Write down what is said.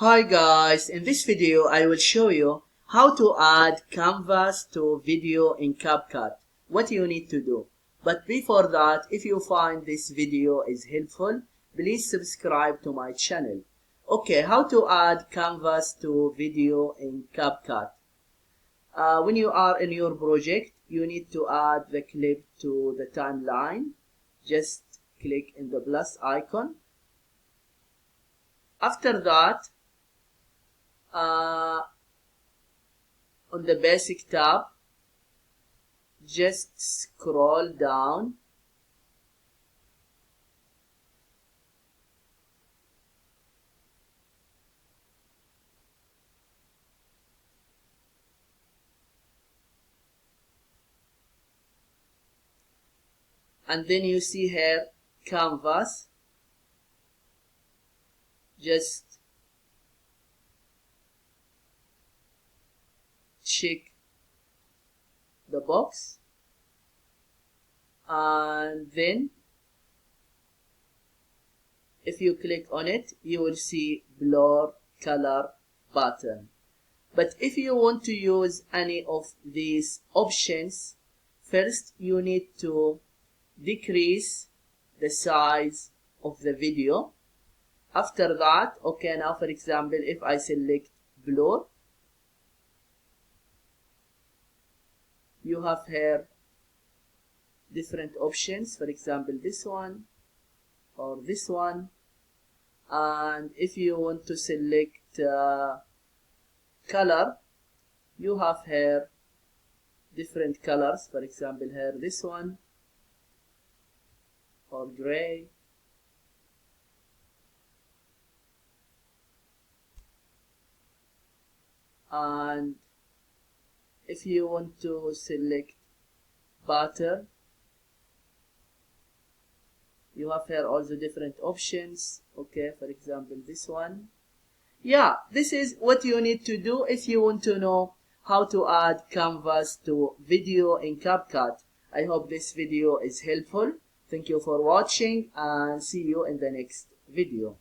Hi guys, in this video I will show you how to add canvas to video in CapCut. What you need to do. But before that, if you find this video is helpful, please subscribe to my channel. Okay, how to add canvas to video in CapCut. When you are in your project, you need to add the clip to the timeline. Just click in the plus icon. After that, on the basic tab, just scroll down and then you see here canvas. Just check the box and then if you click on it, you will see blur color button. But if you want to use any of these options, first you need to decrease the size of the video. After that, okay, now for example, if I select blur, you have here different options, for example this one or this one. And if you want to select color, you have here different colors, for example here this one or gray. And if you want to select pattern, you have here also different options. Okay, for example this one. Yeah, this is what you need to do if you want to know how to add canvas to video in CapCut. I hope this video is helpful. Thank you for watching and see you in the next video.